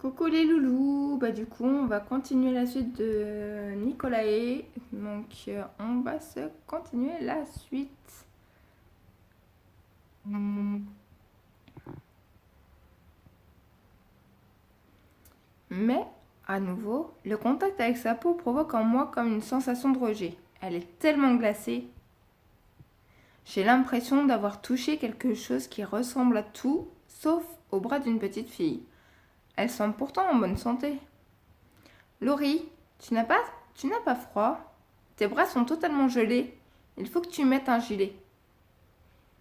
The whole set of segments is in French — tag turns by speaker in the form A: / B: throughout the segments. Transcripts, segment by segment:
A: Coucou les loulous, du coup on va continuer la suite de Nicolae, donc on va se continuer la suite. Mais, à nouveau, le contact avec sa peau provoque en moi comme une sensation de rejet. Elle est tellement glacée. J'ai l'impression d'avoir touché quelque chose qui ressemble à tout, sauf au bras d'une petite fille. Elle semble pourtant en bonne santé. Laurie, tu n'as pas froid? Tes bras sont totalement gelés. Il faut que tu mettes un gilet.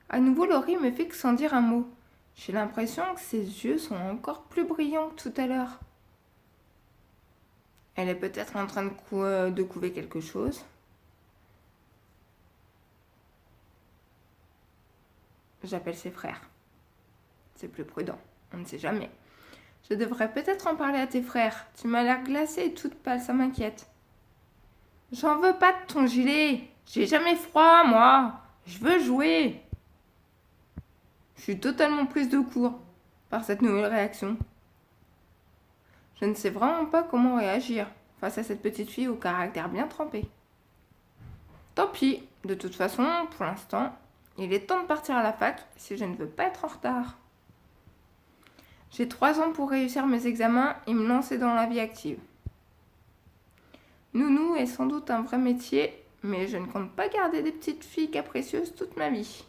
A: À nouveau, Laurie me fixe sans dire un mot. J'ai l'impression que ses yeux sont encore plus brillants que tout à l'heure. Elle est peut-être en train de couver quelque chose. J'appelle ses frères. C'est plus prudent, on ne sait jamais. Je devrais peut-être en parler à tes frères. Tu m'as l'air glacée et toute pâle, ça m'inquiète. J'en veux pas de ton gilet. J'ai jamais froid, moi. Je veux jouer. Je suis totalement prise de court par cette nouvelle réaction. Je ne sais vraiment pas comment réagir face à cette petite fille au caractère bien trempé. Tant pis, de toute façon, pour l'instant, il est temps de partir à la fac si je ne veux pas être en retard. J'ai 3 ans pour réussir mes examens et me lancer dans la vie active. Nounou est sans doute un vrai métier, mais je ne compte pas garder des petites filles capricieuses toute ma vie.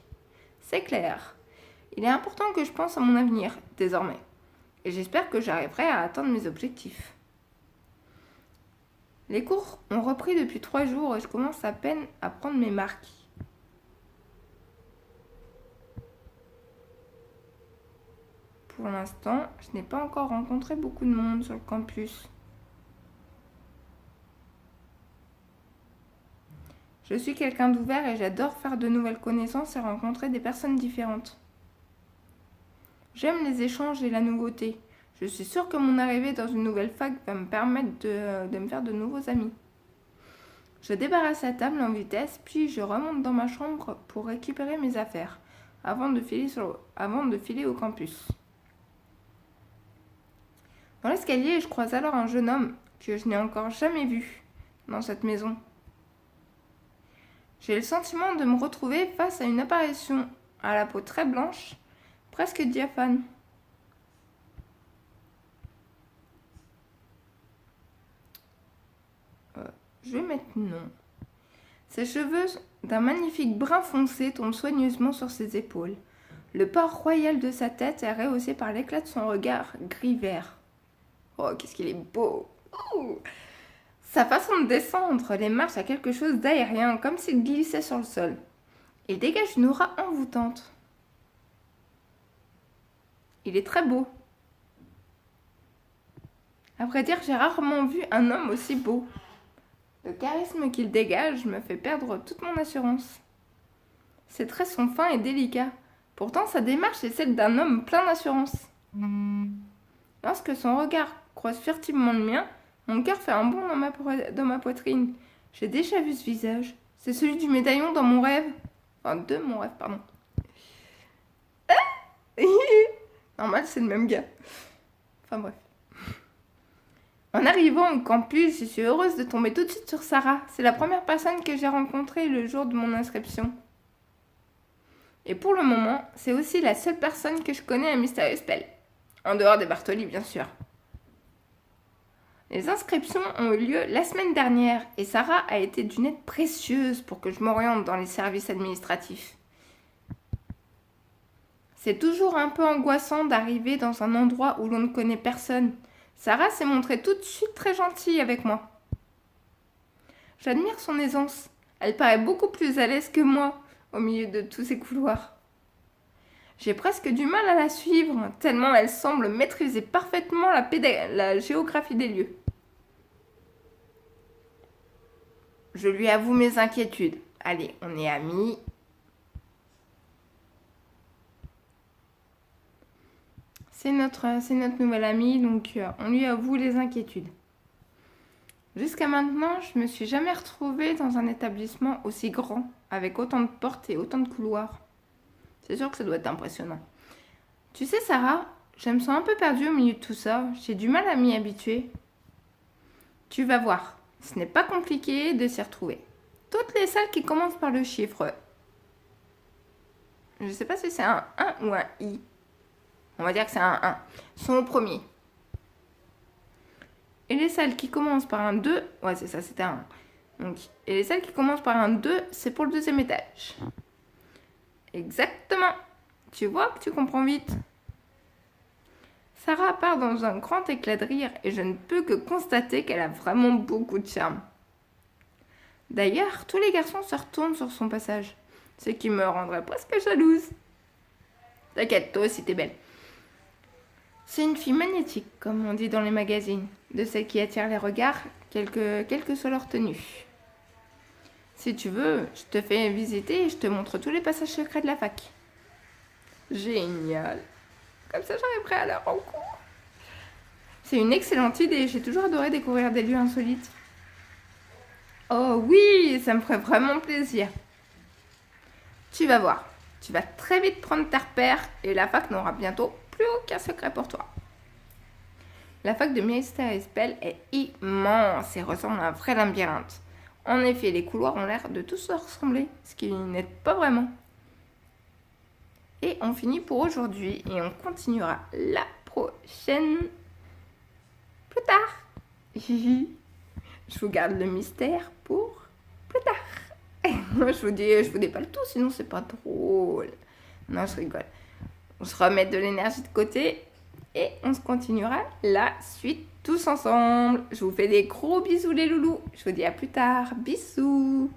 A: C'est clair. Il est important que je pense à mon avenir, désormais. Et j'espère que j'arriverai à atteindre mes objectifs. Les cours ont repris depuis 3 jours et je commence à peine à prendre mes marques. Pour l'instant, je n'ai pas encore rencontré beaucoup de monde sur le campus. Je suis quelqu'un d'ouvert et j'adore faire de nouvelles connaissances et rencontrer des personnes différentes. J'aime les échanges et la nouveauté. Je suis sûre que mon arrivée dans une nouvelle fac va me permettre de me faire de nouveaux amis. Je débarrasse la table en vitesse, puis je remonte dans ma chambre pour récupérer mes affaires, avant de filer au campus. Dans l'escalier, je croise alors un jeune homme que je n'ai encore jamais vu dans cette maison. J'ai le sentiment de me retrouver face à une apparition à la peau très blanche, presque diaphane. Je vais mettre non. Ses cheveux d'un magnifique brun foncé tombent soigneusement sur ses épaules. Le port royal de sa tête est rehaussé par l'éclat de son regard gris-vert. Oh, qu'est-ce qu'il est beau! Ouh. Sa façon de descendre les marches a quelque chose d'aérien, comme s'il glissait sur le sol. Il dégage une aura envoûtante. Il est très beau. À vrai dire, j'ai rarement vu un homme aussi beau. Le charisme qu'il dégage me fait perdre toute mon assurance. Ses traits sont fins et délicats. Pourtant, sa démarche est celle d'un homme plein d'assurance. Lorsque son regard croise furtivement le mien, mon cœur fait un bond dans ma poitrine. J'ai déjà vu ce visage. C'est celui du médaillon dans mon rêve. Enfin, de mon rêve, pardon. Normal, c'est le même gars. Enfin bref. En arrivant au campus, je suis heureuse de tomber tout de suite sur Sarah. C'est la première personne que j'ai rencontrée le jour de mon inscription. Et pour le moment, c'est aussi la seule personne que je connais à Mysterious Spell. En dehors des Bartoli, bien sûr. Les inscriptions ont eu lieu la semaine dernière et Sarah a été d'une aide précieuse pour que je m'oriente dans les services administratifs. C'est toujours un peu angoissant d'arriver dans un endroit où l'on ne connaît personne. Sarah s'est montrée tout de suite très gentille avec moi. J'admire son aisance. Elle paraît beaucoup plus à l'aise que moi au milieu de tous ces couloirs. J'ai presque du mal à la suivre, tellement elle semble maîtriser parfaitement la géographie des lieux. Je lui avoue mes inquiétudes. Allez, on est amis. C'est notre nouvelle amie, donc on lui avoue les inquiétudes. Jusqu'à maintenant, je me suis jamais retrouvée dans un établissement aussi grand, avec autant de portes et autant de couloirs. C'est sûr que ça doit être impressionnant. Tu sais, Sarah, je me sens un peu perdue au milieu de tout ça. J'ai du mal à m'y habituer. Tu vas voir, ce n'est pas compliqué de s'y retrouver. Toutes les salles qui commencent par le chiffre, je ne sais pas si c'est un 1 ou un I. On va dire que c'est un 1. Sont au premier. Et les salles qui commencent par un 2, ouais c'est ça, c'était un 1. Donc, et les salles qui commencent par un 2, c'est pour le deuxième étage. Exactement. Tu vois que tu comprends vite. Sarah part dans un grand éclat de rire et je ne peux que constater qu'elle a vraiment beaucoup de charme. D'ailleurs, tous les garçons se retournent sur son passage, ce qui me rendrait presque jalouse. T'inquiète, toi aussi t'es belle. C'est une fille magnétique, comme on dit dans les magazines, de celles qui attirent les regards, quelle que soit leur tenue. Si tu veux, je te fais visiter et je te montre tous les passages secrets de la fac. Génial. Comme ça, j'arriverai à leur rencontre. C'est une excellente idée. J'ai toujours adoré découvrir des lieux insolites. Oh oui, ça me ferait vraiment plaisir. Tu vas voir. Tu vas très vite prendre tes repères et la fac n'aura bientôt plus aucun secret pour toi. La fac de Mystère et Spell est immense et ressemble à un vrai labyrinthe. En effet, les couloirs ont l'air de tous se ressembler, ce qui n'est pas vraiment. Et on finit pour aujourd'hui et on continuera la prochaine plus tard. Je vous garde le mystère pour plus tard. je vous dis pas le tout, sinon c'est pas drôle. Non, je rigole. On se remet de l'énergie de côté et on se continuera la suite tous ensemble. Je vous fais des gros bisous les loulous. Je vous dis à plus tard. Bisous.